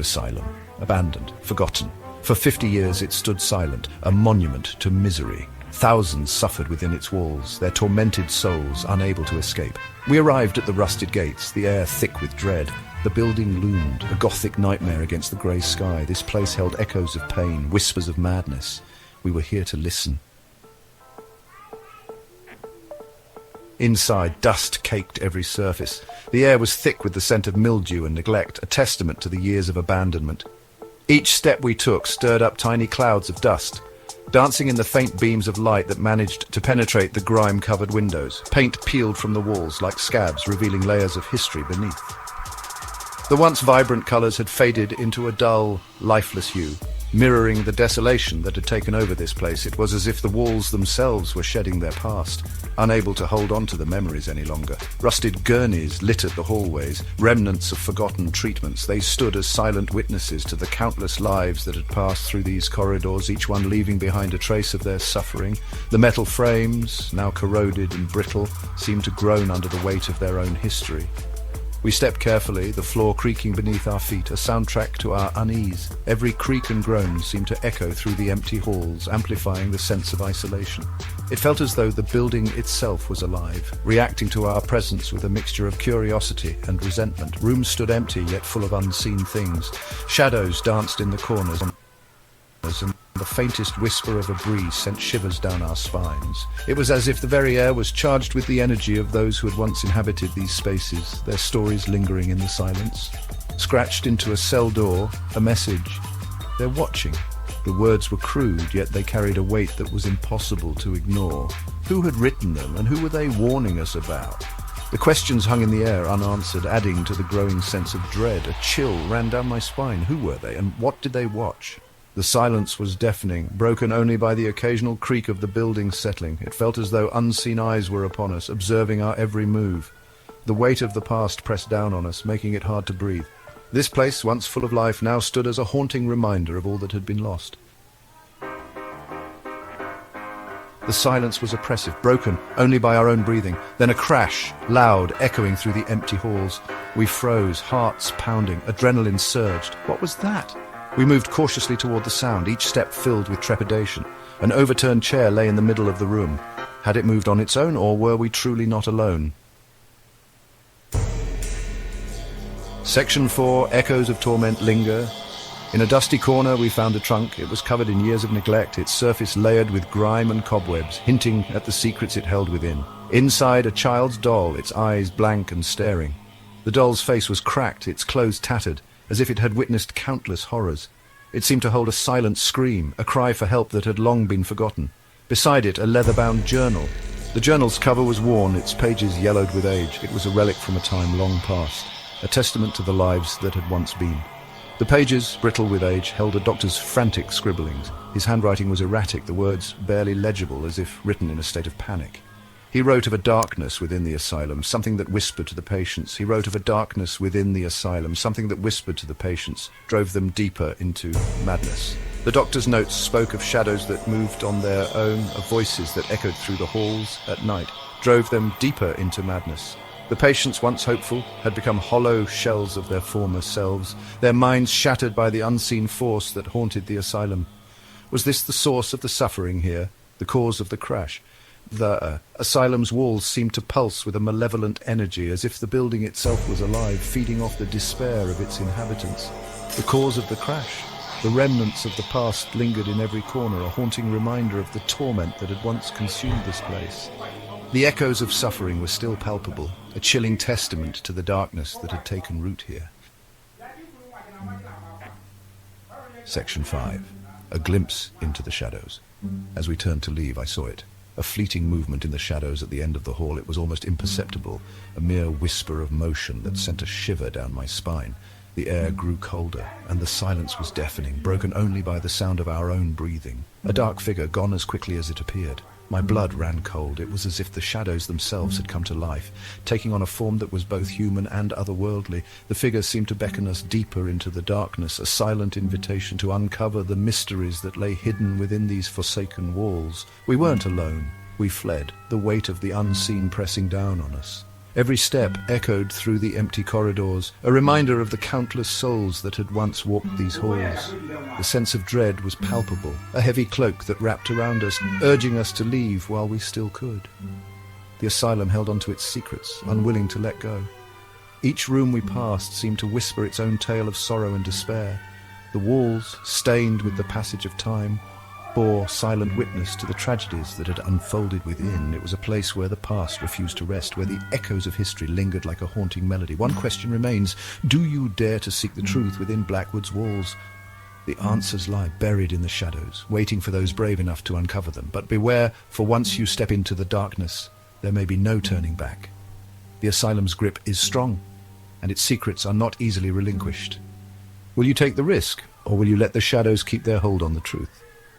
Asylum. Abandoned, forgotten. For 50 years it stood silent, a monument to misery. Thousands suffered within its walls, their tormented souls unable to escape. We arrived at the rusted gates, the air thick with dread. The building loomed, a gothic nightmare against the grey sky. This place held echoes of pain, whispers of madness. We were here to listen. Inside, dust caked every surface. The air was thick with the scent of mildew and neglect, a testament to the years of abandonment. Each step we took stirred up tiny clouds of dust, dancing in the faint beams of light that managed to penetrate the grime-covered windows. Paint peeled from the walls like scabs, revealing layers of history beneath. The once vibrant colours had faded into a dull, lifeless hue, mirroring the desolation that had taken over this place. It was as if the walls themselves were shedding their past, unable to hold on to the memories any longer. Rusted gurneys littered the hallways, remnants of forgotten treatments. They stood as silent witnesses to the countless lives that had passed through these corridors, each one leaving behind a trace of their suffering. The metal frames, now corroded and brittle, seemed to groan under the weight of their own history. We stepped carefully, the floor creaking beneath our feet, a soundtrack to our unease. Every creak and groan seemed to echo through the empty halls, amplifying the sense of isolation. It felt as though the building itself was alive, reacting to our presence with a mixture of curiosity and resentment. Rooms stood empty, yet full of unseen things. Shadows danced in the corners, and the faintest whisper of a breeze sent shivers down our spines. It was as if the very air was charged with the energy of those who had once inhabited these spaces, their stories lingering in the silence. Scratched into a cell door, a message. They're watching. The words were crude, yet they carried a weight that was impossible to ignore. Who had written them, and who were they warning us about? The questions hung in the air, unanswered, adding to the growing sense of dread. A chill ran down my spine. Who were they, and what did they watch? The silence was deafening, broken only by the occasional creak of the building settling. It felt as though unseen eyes were upon us, observing our every move. The weight of the past pressed down on us, making it hard to breathe. This place, once full of life, now stood as a haunting reminder of all that had been lost. The silence was oppressive, broken only by our own breathing. Then a crash, loud, echoing through the empty halls. We froze, hearts pounding, adrenaline surged. What was that? We moved cautiously toward the sound, each step filled with trepidation. An overturned chair lay in the middle of the room. Had it moved on its own, or were we truly not alone? Section 4, Echoes of Torment linger. In a dusty corner we found a trunk. It was covered in years of neglect, its surface layered with grime and cobwebs, hinting at the secrets it held within. Inside, a child's doll, its eyes blank and staring. The doll's face was cracked, its clothes tattered, as if it had witnessed countless horrors. It seemed to hold a silent scream, a cry for help that had long been forgotten. Beside it, a leather-bound journal. The journal's cover was worn, its pages yellowed with age. It was a relic from a time long past, a testament to the lives that had once been. The pages, brittle with age, held a doctor's frantic scribblings. His handwriting was erratic, the words barely legible, as if written in a state of panic. He wrote of a darkness within the asylum, something that whispered to the patients. He wrote of a darkness within the asylum, something that whispered to the patients, drove them deeper into madness. The doctor's notes spoke of shadows that moved on their own, of voices that echoed through the halls at night, drove them deeper into madness. The patients, once hopeful, had become hollow shells of their former selves, their minds shattered by the unseen force that haunted the asylum. Was this the source of the suffering here, the cause of the crash? The asylum's walls seemed to pulse with a malevolent energy, as if the building itself was alive, feeding off the despair of its inhabitants. The cause of the crash, the remnants of the past lingered in every corner, a haunting reminder of the torment that had once consumed this place. The echoes of suffering were still palpable, a chilling testament to the darkness that had taken root here. Section 5. A glimpse into the shadows. As we turned to leave, I saw it. A fleeting movement in the shadows at the end of the hall. It was almost imperceptible, a mere whisper of motion that sent a shiver down my spine. The air grew colder, and the silence was deafening, broken only by the sound of our own breathing. A dark figure, gone as quickly as it appeared. My blood ran cold. It was as if the shadows themselves had come to life, taking on a form that was both human and otherworldly. The figure seemed to beckon us deeper into the darkness, a silent invitation to uncover the mysteries that lay hidden within these forsaken walls. We weren't alone. We fled, the weight of the unseen pressing down on us. Every step echoed through the empty corridors, a reminder of the countless souls that had once walked these halls. The sense of dread was palpable, a heavy cloak that wrapped around us, urging us to leave while we still could. The asylum held onto its secrets, unwilling to let go. Each room we passed seemed to whisper its own tale of sorrow and despair. The walls, stained with the passage of time, bore silent witness to the tragedies that had unfolded within. It was a place where the past refused to rest, where the echoes of history lingered like a haunting melody. One question remains: do you dare to seek the truth within Blackwood's walls? The answers lie buried in the shadows, waiting for those brave enough to uncover them. But beware, for once you step into the darkness, there may be no turning back. The asylum's grip is strong, and its secrets are not easily relinquished. Will you take the risk, or will you let the shadows keep their hold on the truth?